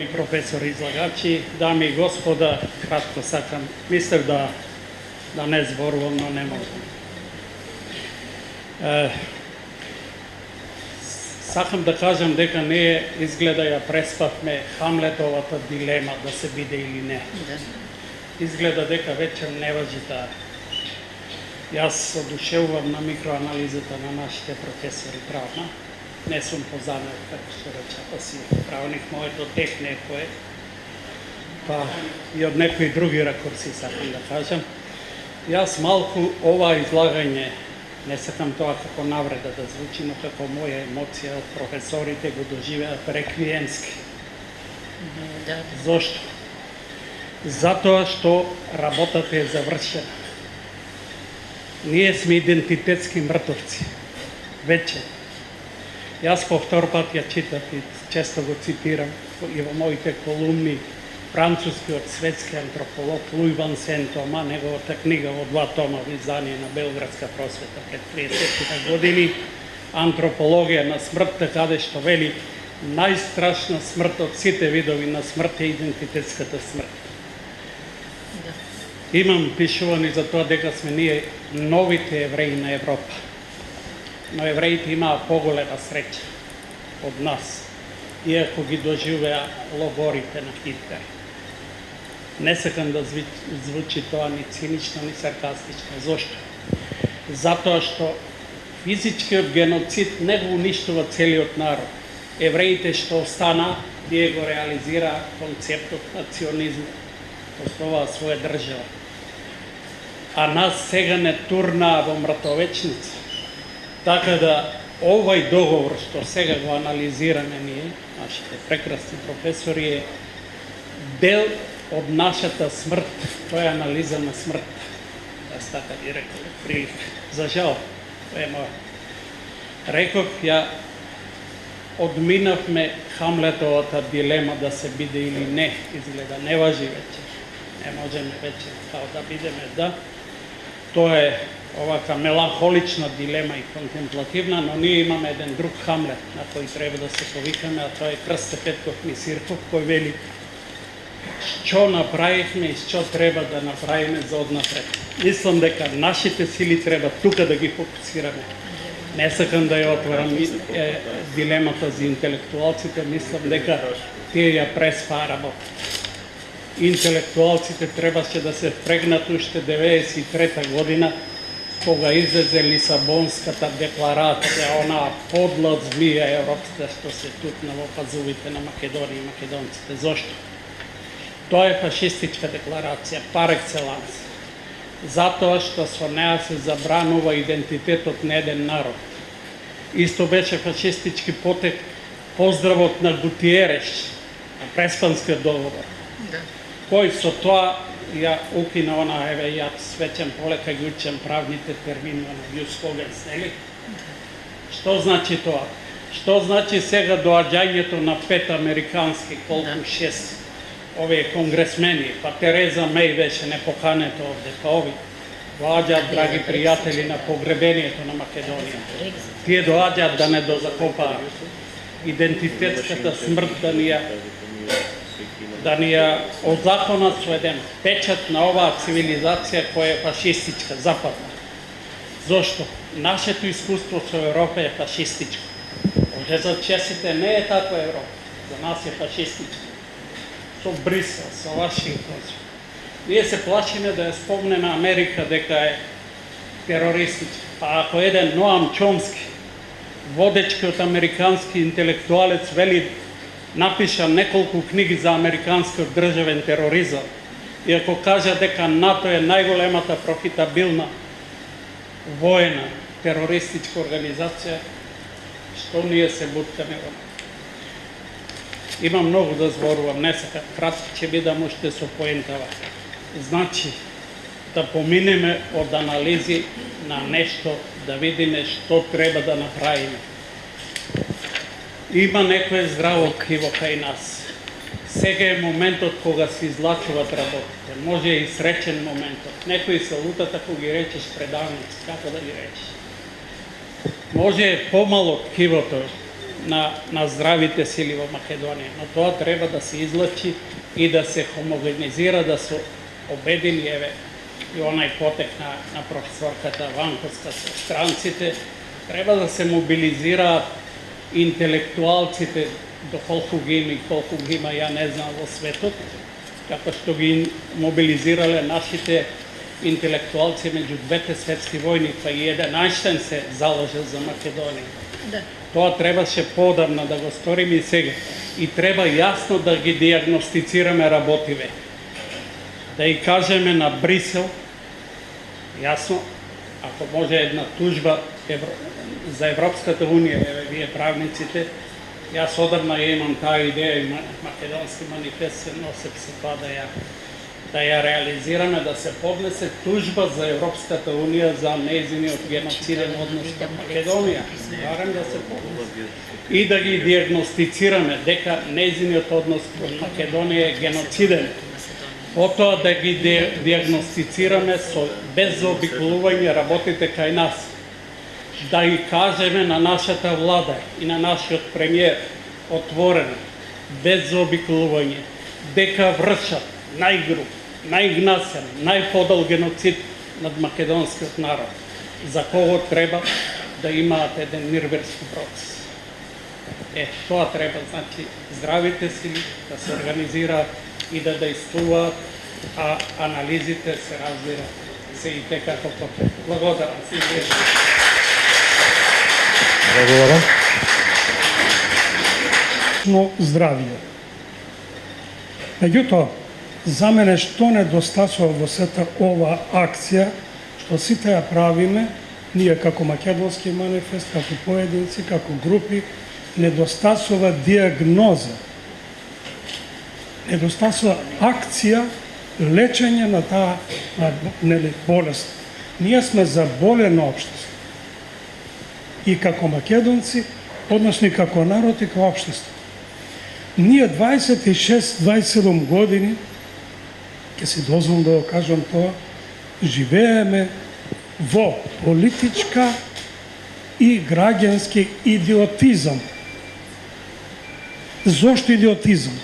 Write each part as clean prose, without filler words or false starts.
Poštovani profesori izlagači, dame i gospoda, kratko сакам, мислев да не зборувам, но не можам. Сакам да кажам дека не изгледа ја преспавме Хамлетовата дилема да се биде или не. Изгледа дека вечер не важи таа. Јас одушевувам на микроанализата на нашите професори правна. Не сум позанет, како што рече, па си правник, моето тек некое, па и од некои други ракурси сакам да кажам. Јас малку ова излагање, не сакам тоа како навреда да звучи, но како моја емоција од професорите го доживеат реквиемски. Зошто? Затоа што работата е завршена. Ние сме идентитетски мртовци. Вече. Јас по втор пат ја читав и често го цитирам и во моите колумни францускиот светски антрополог Луи Ван Сен-Тома, неговата книга во 2 тома во издание на Белградска просвета пред 30 години, Антропологија на смртта, каде што вели најстрашна смрт од сите видови на смрт е идентитетската смрт. Имам пишувани за тоа дека сме ние новите евреи на Европа. Но евреите имаа поголема среќа од нас, иако ги доживеа логорите на Хитлер. Не сакам да звучи тоа ни цинично, ни саркастично. Зошто? Затоа што физичкиот геноцид не го уништува целиот народ. Евреите што остана, тие го реализираа концептот национизм, основаа своја држава. А нас сега не турнаа во мртовечница. Така да, овај договор што сега го анализираме ние, нашите прекрасни професори, е дел од нашата смрт, тоа е анализа на смрт. Јас така би рекол, прилика. За жал, тоа е моја. Реков, ја одминавме Хамлетовата дилема да се биде или не, изгледа, не важи вече. Не можеме вече као да бидеме да. Тоа е овака меланхолична дилема и контемплативна, но ние имаме еден друг Хамлет на кој треба да се повикаме, а тоа е Крсте Петков Мисирков, кој вели што направивме и што треба да направиме за однапред. Мислам дека нашите сили треба тука да ги фокусираме. Не сакам да ја отворам дилемата за интелектуалците, мислам дека тие ја преспаа работата. Интелектуалците требаше да се впрегнат уште 93 година, кога излезе Лисабонската декларација, онаа подла змија европска што се тутна во пазувите на Македонија и македонците. Зошто? Тоа е фашистичка декларација, пар екселанс. Затоа што со неа се забранува идентитетот на еден народ. Исто беше фашистички потек поздравот на Гутиереш, на Преспанскиот договор, кој со тоа ја укина она, еве, ја свечем полека ги учам правните термини на Јус Когенс, нели? Што значи тоа? Што значи сега доаѓањето на 5 американски, колку 6 овие конгресмени, па Тереза Меј беше непоканета овде, па ови доаѓаат, драги пријатели, на погребението на Македонија. Тие доаѓаат да не дозакопаат идентитетската смрт, да ни ја озаконат со еден печат на оваа цивилизација која е фашистичка, западна. Зошто? Нашето искуство со Европа е фашистичко. Може за чесите не е таква Европа, за нас е фашистичка. Со Брисел, со Вашингтон. Ние се плашиме да ја спомнеме Америка дека е терористичка. А ако еден Ноам Чомски, водечкиот американски интелектуалец, вели напиша неколку книги за американскиот државен тероризам, и ако кажа дека НАТО е најголемата профитабилна воена терористичка организација, што ние се буткаме во НАТО? Има многу да зборувам, не сакам, кратко ќе бидам уште со поентава. Значи, да поминеме од анализи на нешто, да видиме што треба да направиме. Има некое здраво криво кај нас. Сега е моментот кога се излачуваат работите. Може и среќен моментот. Некои се лутат ако ги речеш предавници, како да ги речеш. Може помало ткивото na zdravite sili во Македонија. Но тоа треба да се излачи и да се хомогенизира, да се обедини, еве, и онај потек на професорката Ванковска со странците, треба да се мобилизираат интелектуалците, доколку ги има и колку ги има, ја не знам, во светот, како што ги мобилизирале нашите интелектуалци меѓу двете светски војни, па и еден Ајнштајн се заложил за Македонија. Да. Тоа требаше поодамна да го сториме и сега. И треба јасно да ги диагностицираме работиве. Да и кажеме на Брисел, јасно, ако може една тужба за Европската Унија, еве вие правниците, јас одавна ја имам таа идеја и македонски манифест се носеп се тоа да ја реализираме, да се поднесе тужба за Европската Унија за нејзиниот геноциден однос кон Македонија. Барем да се поднесе. И да ги диагностицираме дека нејзиниот однос кон Македонија е геноциден. Потоа да ги диагностицираме без заобиколување работите кај нас. Да ги кажеме на нашата влада и на нашиот премиер отворено, без заобиколување, дека вршат најгруп, најгнасен, најподол геноцид над македонскиот народ, за кого треба да имаат еден нирнбергски процес. Тоа треба, значи, здравите сили да се организираат и да действуваат, а анализите се разбира се и те како потреба. Благодарам се. Благодарам. Но здравје. Меѓутоа, за мене што недостасува во сета ова акција, што сите ја правиме, ние како Македонски манифест, како поединци, како групи, недостасува диагноза. Недостасува акција, лечење на таа болест. Ние сме заболено општество. И како македонци, односно и како народ и како општество. Ние 26-27 години, ќе си дозволам да го кажам тоа, живееме во политичка и граѓански идиотизам. Зошто идиотизам?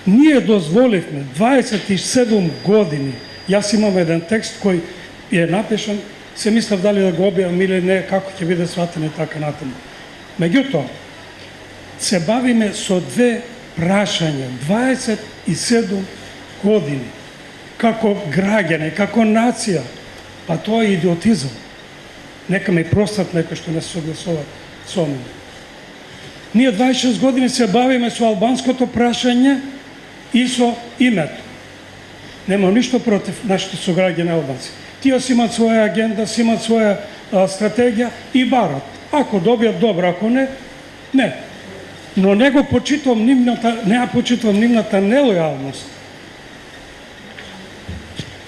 Ние дозволивме 27 години, јас имам еден текст кој е напишан, се мислев дали да го објавам или не, како ќе биде сватен и така натаму. Меѓутоа, се бавиме со две прашања, 27 години, како граѓани, како нација, па тоа е идиотизам. Нека ме простат некои што не се согласуваат со мене. Ние 26 години се бавиме со албанското прашање и со името. Нема ништо против нашите сограѓани албанци. Тие си имат своја агенда, си имат своја стратегија и барат. Ако добијат добро, ако не, не. Но не ја почитувам нивната нелојалност.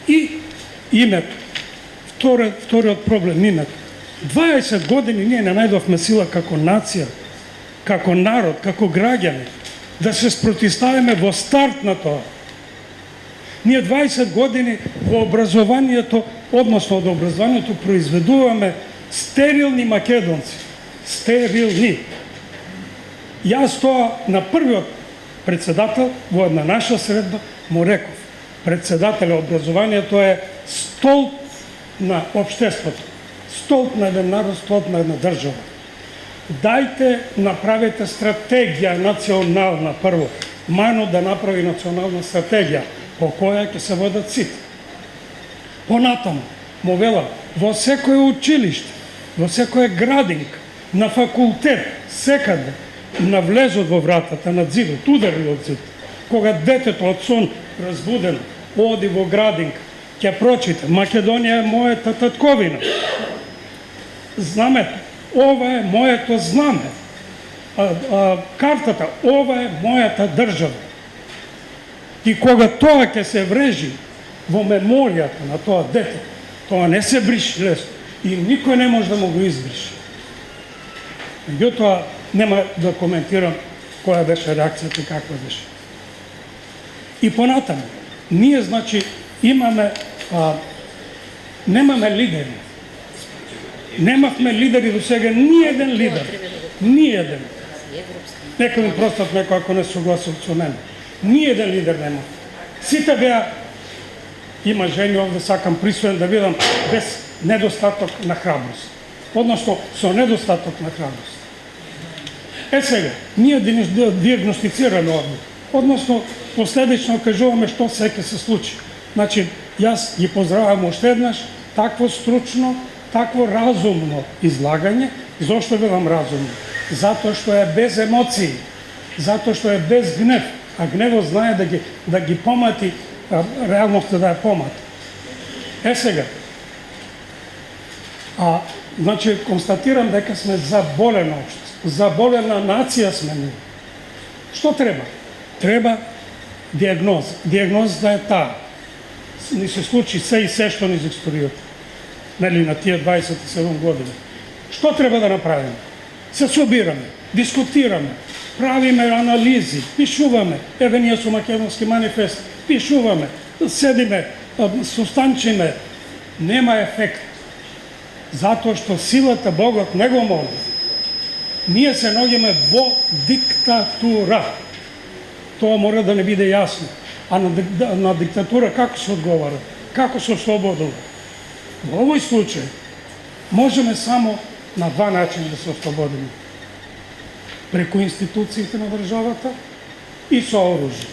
И името. Вториот проблем, името. 20 години ние не најдовме сила како нација, како народ, како граѓани, да се спротиставиме во старт на тоа. Ние 20 години во образованието, односно од образованието, произведуваме стерилни македонци. Стерилни. Јас тоа на првиот председател во една наша средба му реков. Председателя образованието е столб на општеството. Столб на еден народ, столб на една држава. Дајте, направете стратегија национална прво. Мајно да направи национална стратегија по која ќе се водат сите. Понатаму, му вела, во секој училиште, во секој градинг, на факултет, секаде, на влезот во вратата, на зидот, удари од зид. Кога детето од сон разбудено, оди во градинг, ќе прочита, Македонија е мојата татковина. Знамето, ова е моето знаме. Картата, ова е мојата држава. И кога тоа ќе се врежи во меморијата на тоа дете, тоа не се бриши лесно и никој не може да му го избриши. Меѓутоа, нема да коментирам која беше реакцијата и каква беше. И понатаму, ние, значи, немаме лидери. Немавме лидери до сега, ни еден лидер. Ни еден. Нека ми простат некој ако не согласил со мене. Ниједен лидер нема. Сите беа, има жени овде, сакам присвоен да видам, без недостаток на храброст. Односно, со недостаток на храброст. Сега, ние диагностицираме овде. Односно, последично кажуваме што се ќе се случи. Значи, јас ги поздравам уште еднаш такво стручно, такво разумно излагање. Зошто велам разумно? Затоа што е без емоции, затоа што е без гнев, а гневот знае да ги помати, реалноста да ја помати. Сега, значи, констатирам дека сме заболена општество, заболена нација сме ние. Што треба? Треба диагноза. Диагнозата е таа. Ни се случи се и се што низ историјата. Нели, на тие 27 години. Што треба да направиме? Се собираме, дискутираме, правиме анализи, пишуваме. Еве ние со Македонски манифест пишуваме, седиме, состанчиме. Нема ефект. Затоа што силата Богот не го моли. Ние се наоѓаме во диктатура. Тоа мора да не биде јасно. А на диктатура како се одговара? Како се ослободува? Во овој случај можеме само на два начина да се ослободиме. Преку институциите на државата и со оружје.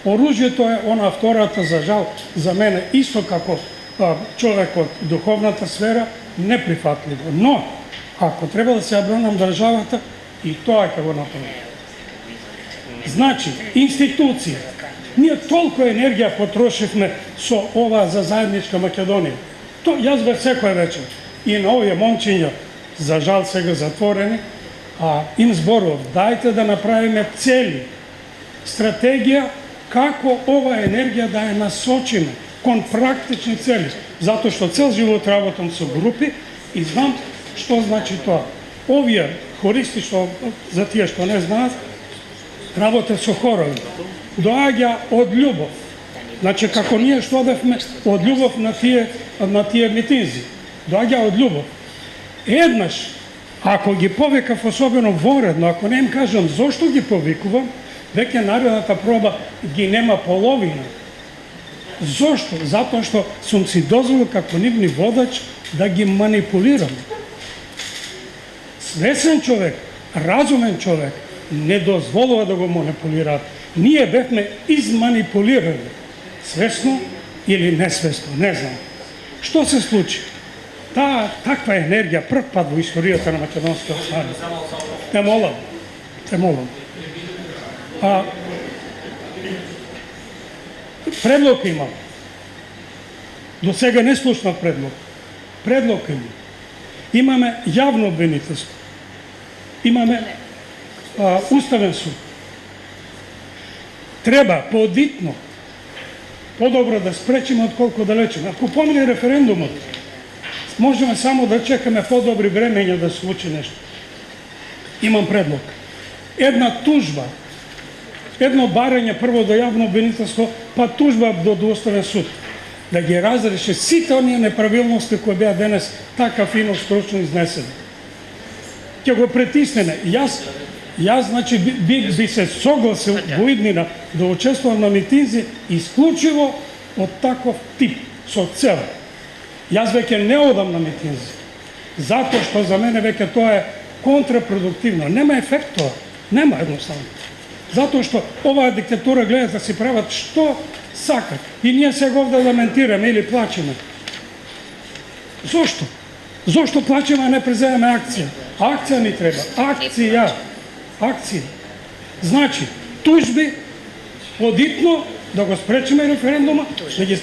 Оружјето е она втората, за жал, за мене исто како човек од духовната сфера, неприфатливо. Но, ако треба да се ја бранам државата, и тоа ќе го направим. Значи, институција. Ние толку енергија потрошивме со ова за заедничка Македонија. Јас бев секој вечер. И на овие момчиња, за жал сега затворени, им зборував, дајте да направиме цели, стратегија како ова енергија да ја насочиме кон практични цели. Затоа што цел живот работам со групи и знам што значи тоа. Овие хористи, што за тие што не знаат, работат со хорови. Доаѓа од љубов. Значи, како ние што одевме од љубов на тие митинзи. Доаѓа од љубов. Еднаш, ако ги повикав особено воредно, ако не им кажам зошто ги повикувам, веќе наредната проба ги нема половина. Зошто? Затоа што сум си дозволил како нивни водач да ги манипулирам. Свесен човек, разумен човек, не дозволува да го манипулираат. Ние бевме изманипулирани. Свесно или несвесно, не знам. Што се случи? Таква енергија прв пат во историјата на македонскиот народ. Те молам. Предлог имам. До сега не слушнав предлог. Предлог имам. Имаме јавно обвинителство. Имаме Уставен суд. Треба подитно, подобро да спречиме отколку да лечиме. Ако помине референдумот, можеме само да чекаме подобри времења да се случи нешто. Имам предлог. Една тужба, едно барање прво до јавно обвинителство, па тужба до Уставен суд. Да ги разреши сите оние неправилности кои беа денес така фино стручно изнесени. Ќе го притиснеме. Јас, значи, би се согласил во иднина да учествувам на митинзи исклучиво од таков тип, со цел. Јас веќе не одам на митинзи, затоа што за мене веќе тоа е контрапродуктивно. Нема ефект тоа, нема едноставно. Затоа што оваа диктатура гледа да си прават што сакат. И ние сега овде ламентираме или плачеме. Зошто? Зошто плачеме, а не преземеме акција? Акција ни треба, акција. Значи, тужби, подитно да го спречиме референдума,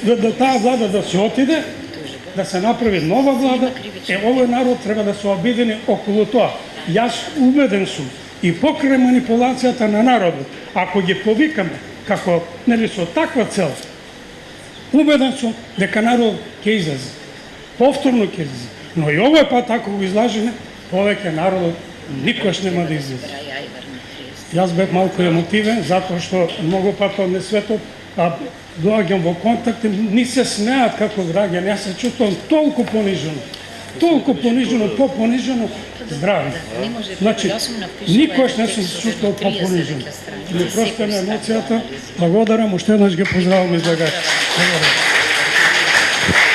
да таа влада да се отиде, да се направи нова влада, овој народ треба да се обедини околу тоа. Јас убеден сум и покрај манипулацијата на народот, ако ги повикаме како нели со таква цел, убеден сум дека народ ќе излезе. Повторно ќе излезе. Но и овој пат ако го излажеме, повеќе народот никош нема да излезе. Јас бев малку емотивен, затоа што многу пат од светот доаѓам во контакт и ни се смеат како граѓани. Јас се чувствувам толку понижено. толку понижено, по-понижено, здрави. Значи, никош не сум чувствувал по-понижено. Или просто на емоцијата. Благодарам, уште еднаш ги поздравам излагачи.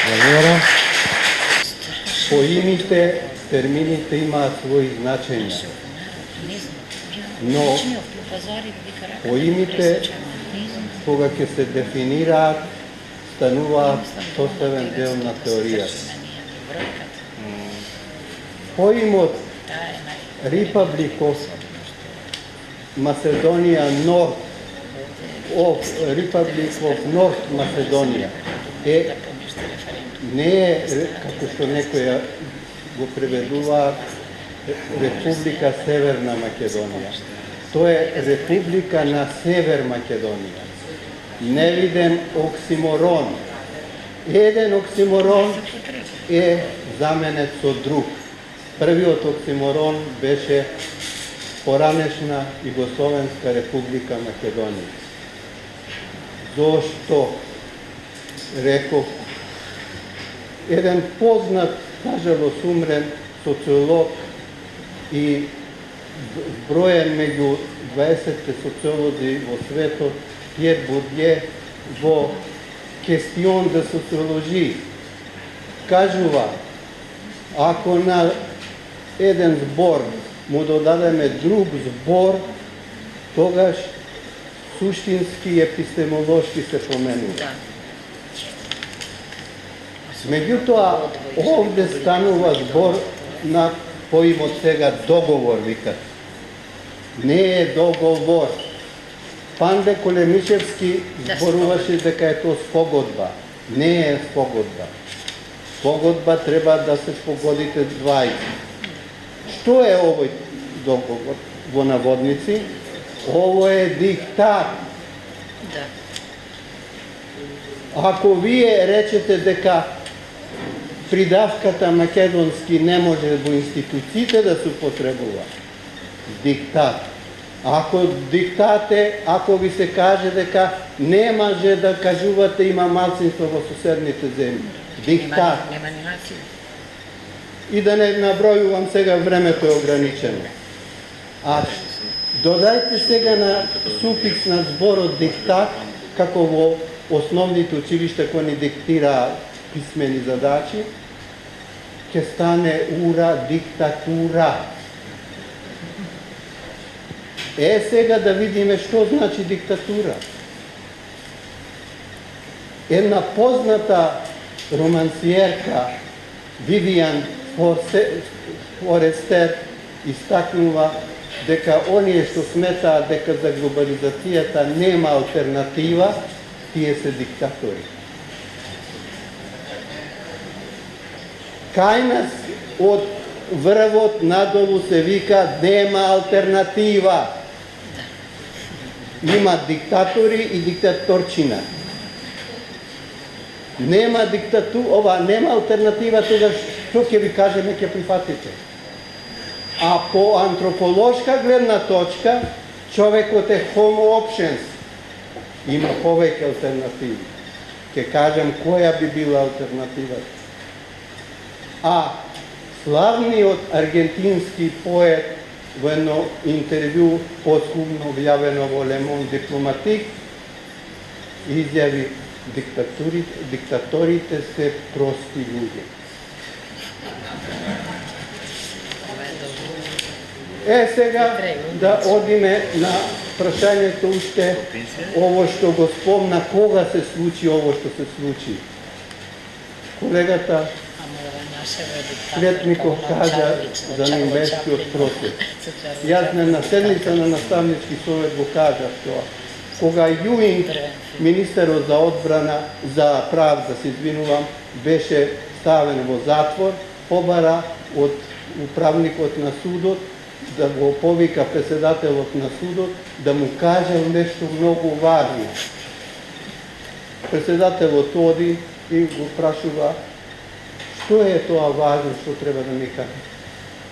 Благодарам. Поимите, термините имаат своји значења. Но поимите, кога ќе се дефинираат, стануваат составен дел на теоријата. Поимот Republic of Macedonia North, Republic of North Macedonia не е, како што некоја го преведуваат, Република Северна Македонија. Тоа е Република на Север Македонија. Невиден оксиморон. Еден оксиморон е заменет со друг. Првиот оксиморон беше поранешна Југословенска Република Македонија. Зошто реков еден познат, нажалост умрен социолог и броен меѓу 20 социолози во светот, Пьер Бурдје, во Question de Sociologie, кажува, ако на еден збор му додадеме друг збор, тогаш суштински епистемолошки се поменува. Меѓутоа, овде станува збор на поимот сега договор, викат. Не е договор. Панде Колемишевски зборуваше дека е тоа спогодба. Не е спогодба. Спогодба треба да се спогодите двајца. Што е овој договор? Во наводници, ово е диктат. Ако вие речете дека придавката македонски не може во институциите да се употребува, диктат. Ако диктат е, ако ви се каже дека не може да кажувате има малцинство во соседните земји, диктат. И да не набројувам сега, времето е ограничено. А додајте сега на суфикс на зборот диктат, како во основните училишта кои ни диктира писмени задачи, ќе стане ура диктатура. Сега да видиме што значи диктатура. Една позната романсиерка Вивиан Форестер истакнува дека оние што сметаат дека за глобализацијата нема алтернатива, тие се диктатори. Кај нас од врвот надолу се вика нема алтернатива. Има диктатори и диктаторчина. Нема диктатура, нема алтернатива, тогаш што ќе ви кажеме, ќе прифатите. А по антрополошка гледна точка, човекот е homo options. Има повеќе алтернативи. Ќе кажем која би била алтернативата. А славниот аргентински поет во едно интервју поскумно објавено во Le Monde Diplomatique изјави диктаторите се прости луѓе. Сега да одиме на прашањето уште ово што го спомна, кога се случи ово што се случи. Колегата Слетников кажа за Нимбескиот протест. Јас на седница на наставнички совет го кажав тоа. Кога Јуинг, министерот за одбрана, за правда, се извинувам, беше ставен во затвор, побара од управникот на судот да го повика председателот на судот да му каже нешто многу важно. Председателот оди и го прашува што е тоа важно што треба да ми каже.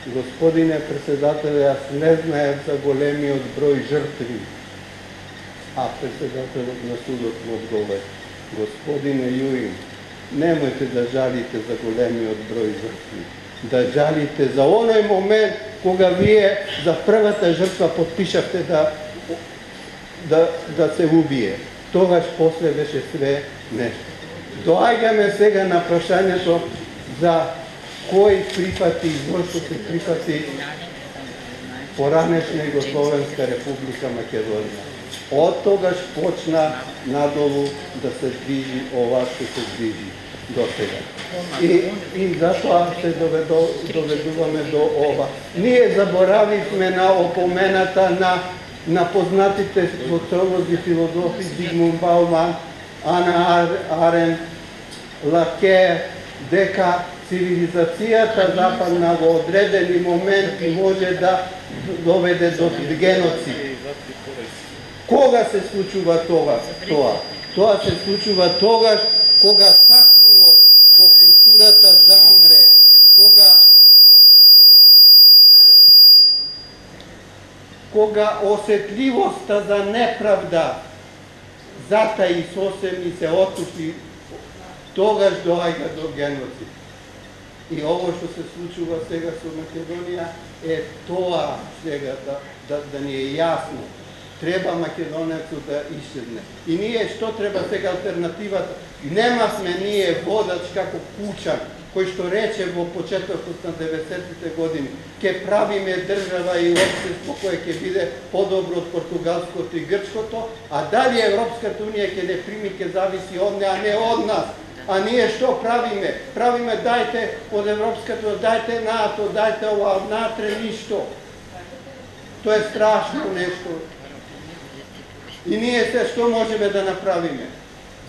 Господине председател, јас не знаев за големиот број жртви. А председателот на судот му одговори: Господине Јуин, Немојте да жалите за големиот број жртви. Да жалите за оној момент кога вие за првата жртва подпишавте да се убие. Тогаш после беше све нешто. Доаѓаме сега на прашањето за кој прифати, зошто се прифати поранешна Југословенска република Македонија. Од тогаш почна надолу да се движи ова што се движи до сега. И затоа се доведуваме до ова. Ние заборавивме на опомената на познатите социолози, филозофи Зигмунд Бауман, Ана Арен, Лаке, дека цивилизацијата западна во одредени моменти може да доведе до геноцид. Кога се случува тоа? Тоа се случува тогаш кога сакрулот во културата замре, кога осетливоста за неправда затаи сосем и се отупи, тогаш доаѓа до геноцид. И ово што се случува сега со Македонија е тоа сега да ни е јасно. Треба македонецот да исчезне. И ние што треба сега алтернативата? Немавме ние водач како Кучан, кој што рече во почетокот на 90-тите години, ќе правиме држава и општество кое ќе биде подобро од португалското и грчкото, а дали Европската унија ќе не прими, ќе зависи од неа, а не од нас. А ние што правиме? Правиме дајте од Европската, дајте НАТО, дајте ова, натре ништо. Тоа е страшно нешто. И ние се што можеме да направиме?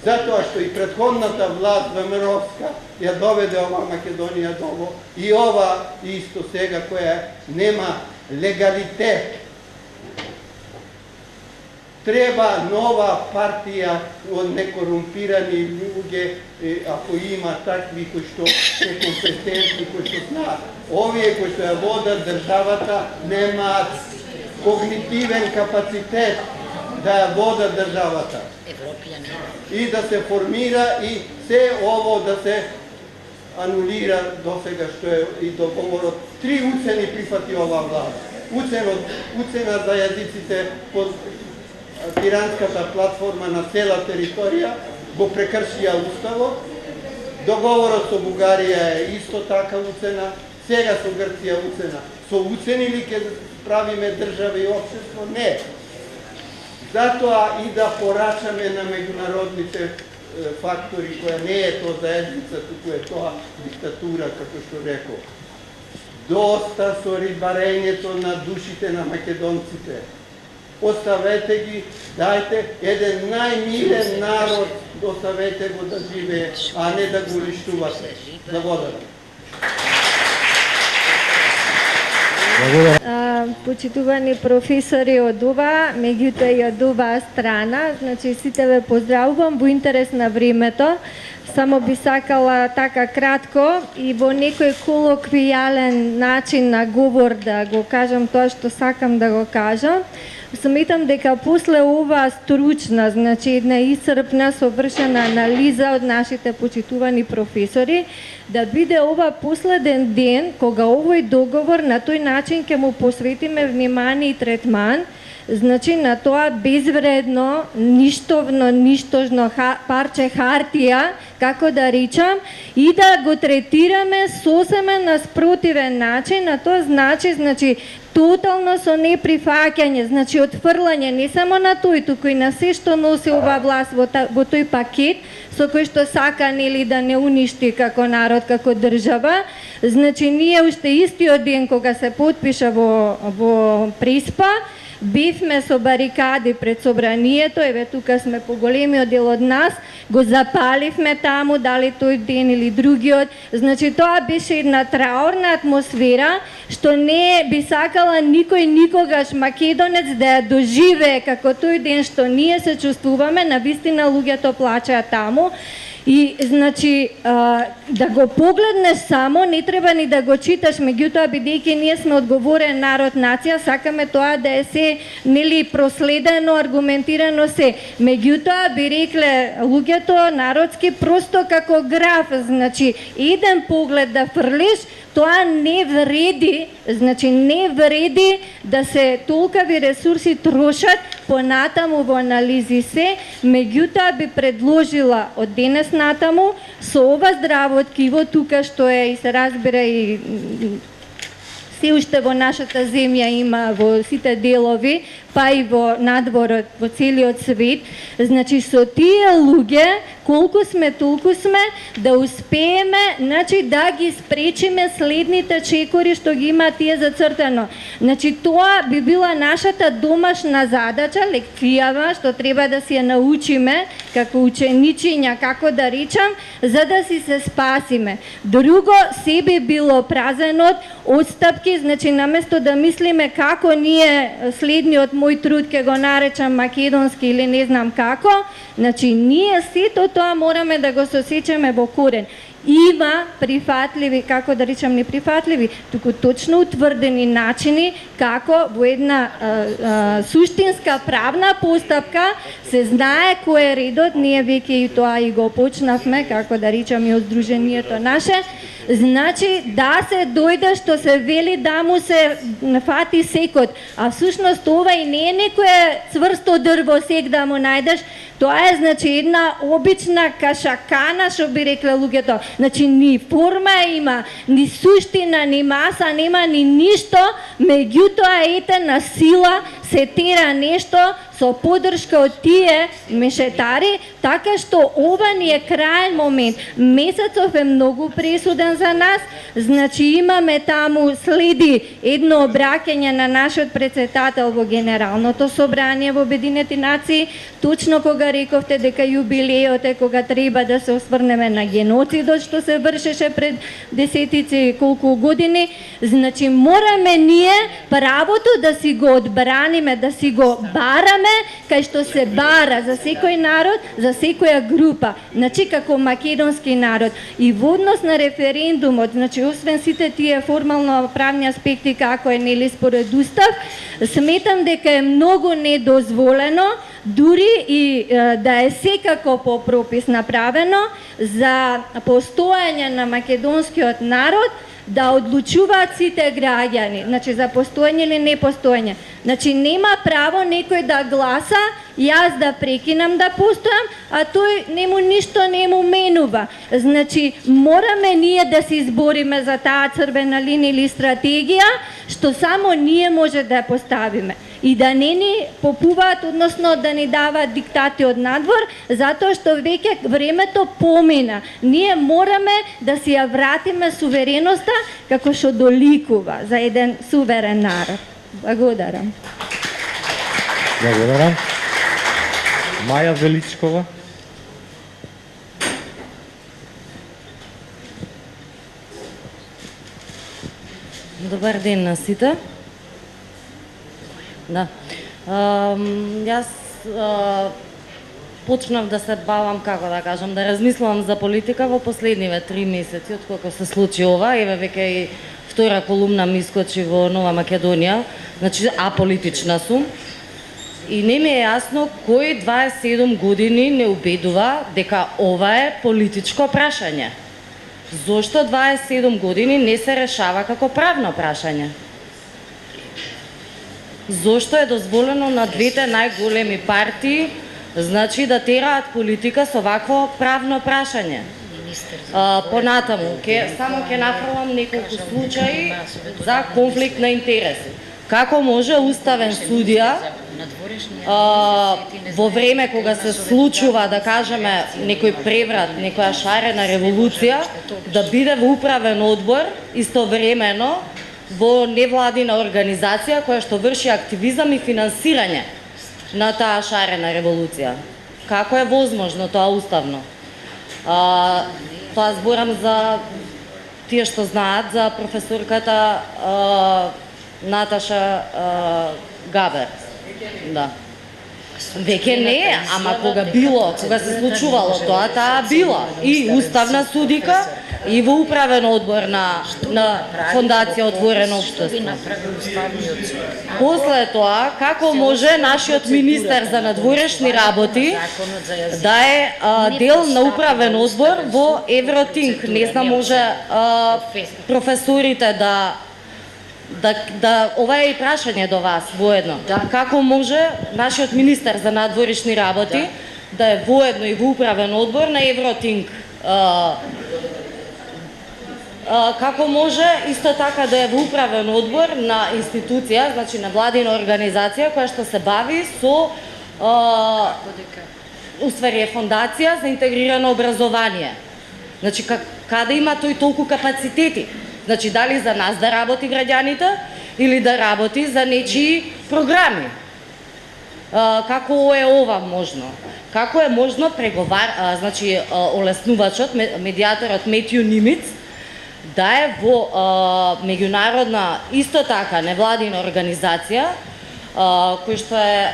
Затоа што и претходната власт ВМРО-вска ја доведе ова Македонија долу и ова исто сега која нема легалитет. Треба нова партија од некорумпирани луѓе, ако има такви кои што се компетентни, кои што знаат. Овие кои што ја водат државата немаат когнитивен капацитет да ја водат државата. И да се формира и се ово да се анулира до сега што е и договорот. 3 уцени прифати ова власт. Уцена за јазиците под Пиранската платформа на цела територија, го прекршија уставот. Договорот со Бугарија е исто така уцена, сега со Грција уцена. Со уцени ли ќе правиме држава и општество? Не. Затоа и да порачаме на меѓународните фактори, која не е тоа заедница, туку е тоа диктатура, како што реков. Доста со рибарењето на душите на македонците. Оставете ги, дајте еден најмирен народ, оставете го да живее, а не да го уништувате. Благодарам. Почитувани професори од ова, меѓутоа и од оваа страна, значи сите ве поздравувам во интерес на времето. Само би сакала така кратко и во некој колоквијален начин на говор да го кажам тоа што сакам да го кажам. Сметам дека после ова стручна, значи една исцрпна, совршена анализа од нашите почитувани професори, да биде ова последен ден кога овој договор на тој начин ќе му посветиме внимание и третман, значи на тоа безвредно, ништожно парче хартија, како да речам, и да го третираме сосема на спротивен начин, а тоа значи тотално со неприфаќање, значи отфрлање не само на тој, туку и на се што носи оваа власт во тој пакет, со кој што сака нели да не уништи како народ, како држава. Значи ние уште истиот ден кога се потпиша во Преспа, бивме со барикади пред собранието, еве тука сме поголемиот дел од нас, го запаливме таму, дали тој ден или другиот. Значи тоа беше една траурна атмосфера, што не би сакала никој никогаш македонец да ја доживее како тој ден што ние се чувствуваме, навистина луѓето плачеа таму. И, значи, да го погледнеш само, не треба ни да го читаш, меѓутоа, бидејќи ние сме одговорен народ, нација, сакаме тоа да е се, нели, проследено, аргументирано се. Меѓутоа, би рекле луѓето народски, просто како граф, значи, еден поглед да фрлиш, тоа не вреди, значи не вреди да се толкави ресурси трошат понатаму во анализи се, меѓутоа би предложила од денес натаму со ова здраво ткиво тука што е и се разбира и се уште во нашата земја има во сите делови, па и во надворот, во целиот свет, значи со тие луѓе, колку сме, толку сме, да успееме, значи да ги спречиме следните чекори што ги има тие зацртано. Значи тоа би била нашата домашна задача, лекцијава, што треба да си ја научиме, како ученичиња, како да речам, за да си се спасиме. Друго, се би било празен од отстапки, значи наместо да мислиме како ние следниот мој труд ке го наречам македонски или не знам како, значи ние сето тоа мораме да го сосечеме во корен. Има прифатливи, како да речам неприфатливи, туку точно утврдени начини како во една суштинска правна постапка се знае кој е редот, ние веќе и тоа и го почнавме, како да речам и од Сдруженијето наше. Значи, да се дојде што се вели да му се фати секот, а всушност ова и не е некое цврсто дрво сек да му најдеш, тоа е, значи, една обична кашакана, што би рекле луѓето. Значи, ни форма има, ни суштина, ни маса, нема ни ништо, меѓутоа ете на сила се тера нешто со поддршка од тие мешетари, така што ова ни е краен момент. Месецов е многу пресуден за нас, значи имаме таму следи едно обраќање на нашиот претседател во Генералното собрание во Обединети нации, точно кога рековте дека јубилеот е кога треба да се осврнеме на геноцидот што се вршеше пред десетици колку години, значи мораме ние правото да си го одбраниме, да си го бараме, кај што се бара за секој народ, за секоја група, значи како македонски народ. И во однос на референдумот, значи освен сите тие формално правни аспекти како е нели според устав, сметам дека е многу недозволено, дури и да е секако по пропис направено за постојање на македонскиот народ да одлучуваат сите граѓани, значи за постојање или непостојање. Значи нема право некој да гласа, јас да прекинам да постојам, а тој нему ништо не му менува. Значи мораме ние да се избориме за таа црвена линија или стратегија, што само ние може да ја поставиме. И да не ни попуваат, односно да ни даваат диктати од надвор, затоа што веќе времето помина. Ние мораме да си ја вратиме сувереноста како што доликува за еден суверен народ. Благодарам. Благодарам. Маја Величкова. Добар ден на сите. Да. Јас почнав да се бавам, како да кажам, да размислувам за политика во последниве 3 месеци, откако се случи ова, еве веќе и втора колумна ми искочи во Нова Македонија, значи аполитична сум. И не ми е јасно кој 27 години не убедува дека ова е политичко прашање. Зошто 27 години не се решава како правно прашање? Зошто е дозволено на двете најголеми партии, значи да тераат политика со вакво правно прашање? Понатаму, само ќе нафрлам неколку случаи за конфликт на интереси. Како може уставен судија во време кога се случува, да кажеме, некој преврат, некоја шарена револуција, да биде во управен одбор истовремено во невладина организација која што врши активизам и финансирање на таа шарена револуција? Како е возможно тоа уставно? Тоа зборам за тие што знаат за професорката Наташа Габер. Да. Веќе не, ама кога се случувало тоа, таа била и уставна судика и во управен одбор на Фондација Отворено општество. После тоа, како може нашиот министер за надворешни работи да е дел на управен одбор во Евротинк? Не знам, може професорите ова е и прашање до вас воедно. Како може нашиот министер за надворешни работи да е воедно и во управен одбор на Евротинк? Како може исто така да е во управен одбор на институција, значи на владина организација која што се бави со уствари е фондација за интегрирано образование. Значи каде има тој толку капацитети? Значи дали за нас да работи граѓаните или да работи за нечии програми? Како е ова можно? Како е можно значи олеснувачот, медијаторот Метју Нимиц да е во меѓународна исто така невладина организација кој што е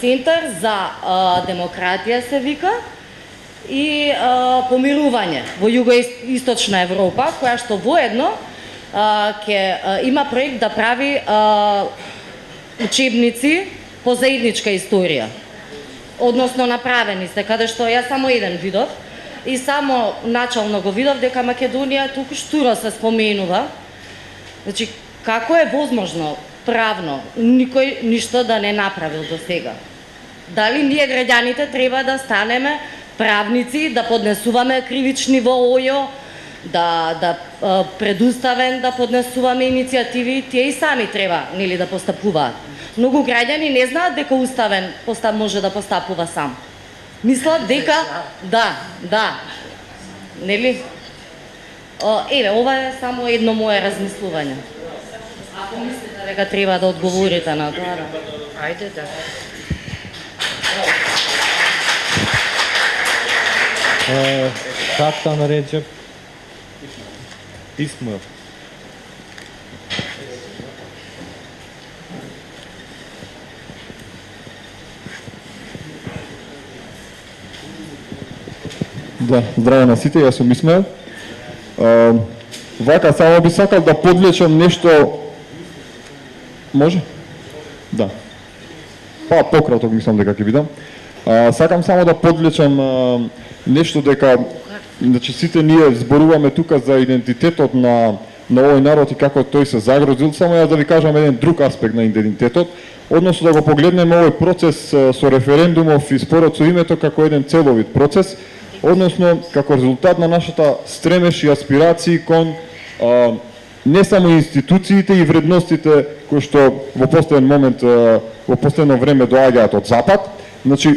Центар за демократија се вика и помирување во југоисточна Европа, која што воедно ќе има проект да прави учебници по заедничка историја. Односно направени се, каде што ја само еден видов и само начално го видов дека Македонија туку штуро се споменува. Значи, како е возможно правно никој ништо да не направил до сега? Дали ние граѓаните треба да станеме правници, да поднесуваме кривични во ОЈО, да предуставен да поднесуваме иницијативи, тие и сами треба нели да постапуваат. Многу граѓани не знаат дека уставен може да постапува сам. Мислат дека да. Нели? Еве, ова е само едно мое размислување. Ако мислите дека треба да одговорите на тоа. Ајде да. Kaptan Recep İsmail. Да, здраво на сите, јас сум Исмаил. Вака, само би сакал да подлечам нешто... Може? Да. Па, пократок мислам дека ќе бидам. Сакам само да подлечам нешто дека значи сите ние зборуваме тука за идентитетот на овој народ и како тој се загрозил, само ја да ви кажам еден друг аспект на идентитетот, односно да го погледнеме овој процес со референдумов и спорот со името како еден целовит процес, односно како резултат на нашата стремеж и аспирации кон не само институциите и вредностите кои што во постојан момент, во постојано време доаѓаат од Запад. Значи,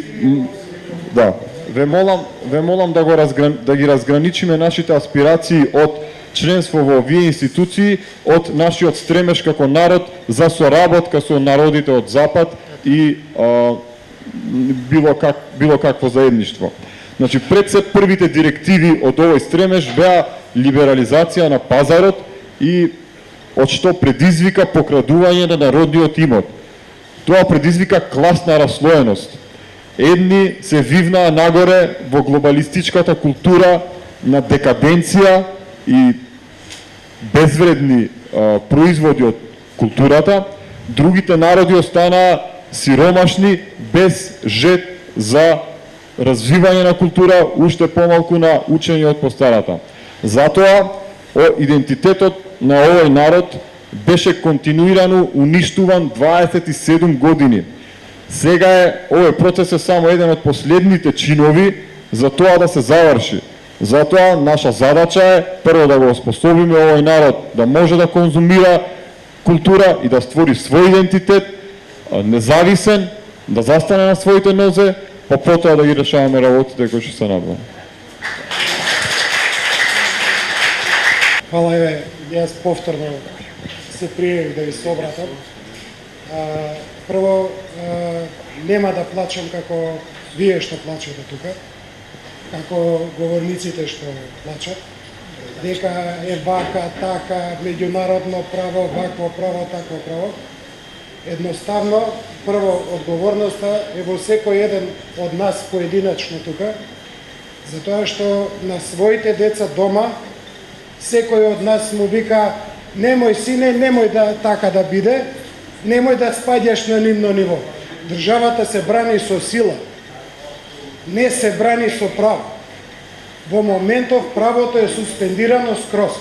да, ве молам да ги разграничиме нашите аспирации од членство во овие институции од нашиот стремеж како народ за соработка со народите од Запад и било какво заедништво. Значи, пред се првите директиви од овој стремеж беа либерализација на пазарот и од што предизвика покрадување на народниот имот. Тоа предизвика класна раслоеност. Едни се вивнаа нагоре во глобалистичката култура на декаденција и безвредни производи од културата, другите народи останаа сиромашни, без жет за развивање на култура, уште помалку на учење од постарата. Затоа, идентитетот на овој народ беше континуирано уништуван 27 години. Сега овој процес е само еден од последните чинови за тоа да се заврши. Затоа наша задача е прво да го оспособиме овој народ да може да конзумира култура и да створи свој идентитет, независен, да застане на своите нозе, па потоа да ги решаваме работите кои што се надвам. Хвала, еве, јас повторно се пријавив да ви се обратам. Прво, нема да плачам како вие што плачете тука, како говорниците што плачат, дека е вака, така, меѓународно право, вакво право, такво право. Едноставно, прво, одговорноста е во секој еден од нас поединачно тука, затоа што на своите деца дома, секој од нас му вика: немој сине, немој да така да биде, немој да спаѓаш на нивно ниво. Државата се брани со сила, не се брани со право. Во моментов правото е суспендирано скроз.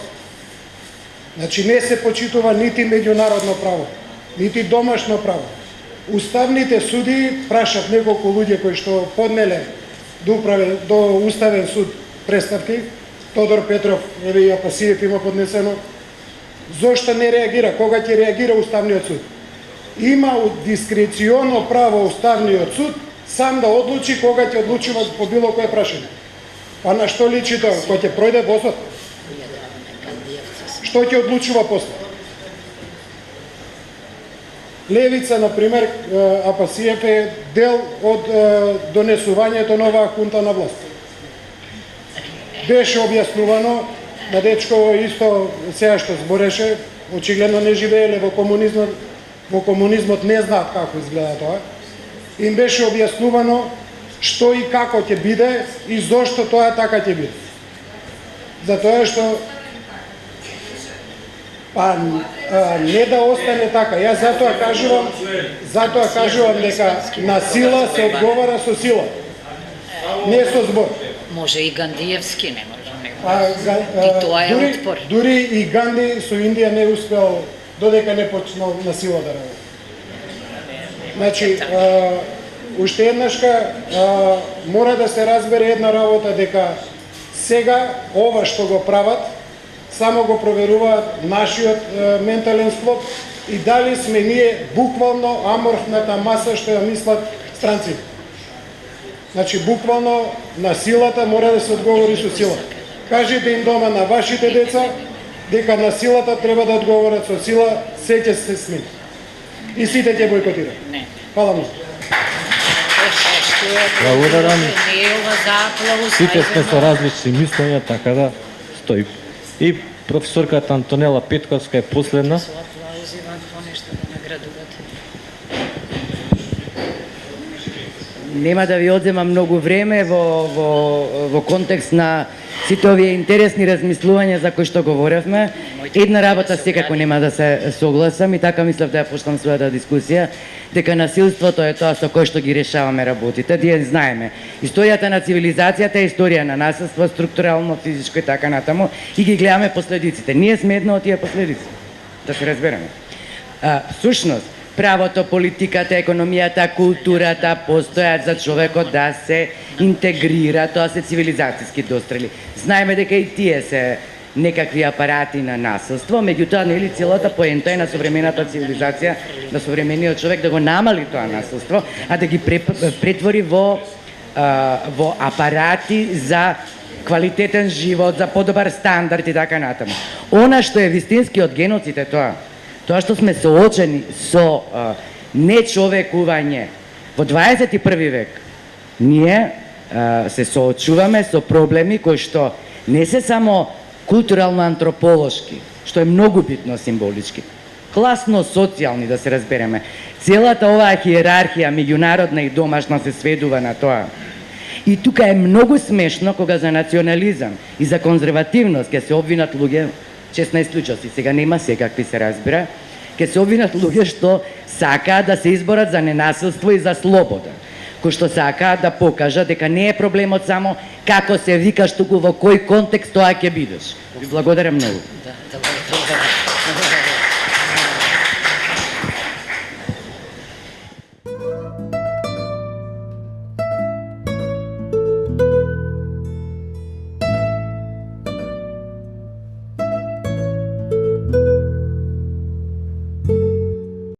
Значи не се почитува нити меѓународно право, нити домашно право. Уставните суди прашат неколку луѓе кои што поднеле до Уставен суд представки, Тодор Петров, и Апасиев има поднесено, зошто не реагира, кога ќе реагира Уставниот суд? Има дискреционо право Уставниот суд сам да одлучи кога ќе одлучува по било кое прашање. А на што личи тоа? Кој ќе пројде посот? Што ќе одлучува после? Левица, например, Апасиев е дел од донесувањето на оваа хунта на власт. Беше објаснувано на Дечко исто сега што збореше, очигледно не живееле во комунизмот не знаат како изгледа тоа. Им беше објаснувано што и како ќе биде и зошто тоа така ќе биде. Затоа што не да остане така. Јас затоа кажувам дека на сила се одговара со сила, не со збор. Може и Гандиевски, не може. И тоа е отпор. Дури и Ганди со Индија не успел додека не почнал на сила да работи. Значи, уште еднашка мора да се разбере една работа, дека сега ова што го прават само го проверуваат нашиот ментален склоп и дали сме ние буквално аморфната маса што ја мислат странците. Значи, буквално на силата мора да се одговори со сила. Кажете им дома на вашите деца дека на силата треба да одговорат со сила, се ќе се смени. И сите ќе бойкотираат. Фала му. Благодарам. Сите сме со различни мислења, така да стои. И професорката Антонела Петковска е последна. Нема да ви одземам многу време во контекст на сите овие интересни размислувања за кои што говоревме. Една работа секако нема да се согласам и така мислев да ја почнам својата дискусија, дека насилството е тоа со кое што ги решаваме работите. Ние знаеме, историјата на цивилизацијата е историја на насилство, структурално, физичко и така натаму, и ги гледаме последиците. Ние сме една од тие последици, да се разбереме. Сушност, правото, политиката, економијата, културата постојат за човекот да се интегрира, тоа се цивилизацијски дострели. Знаеме дека и тие се некакви апарати на насилство, меѓутоа нели целата поента е на современата цивилизација, на современиот човек да го намали тоа насилство, а да ги претвори во апарати за квалитетен живот, за подобар стандард и така натаму. Она што е вистинскиот геноцид е тоа што сме соочени со нечовекување во 21 век. Ние се соочуваме со проблеми кои што не се само културално-антрополошки, што е многу битно символички, класно-социјални, да се разбереме. Целата оваа хиерархија, меѓународна и домашна, се сведува на тоа. И тука е многу смешно кога за национализам и за конзервативност ќе се обвинат луѓе, 16 случаи, сега нема секакви се разбира, ќе се обвинат луѓе што сакаат да се изборат за ненасилство и за слобода, кои што сакаат да покажат дека не е проблемот само како се викаш, туку во кој контекст тоа ќе бидеш. Ви благодарам многу.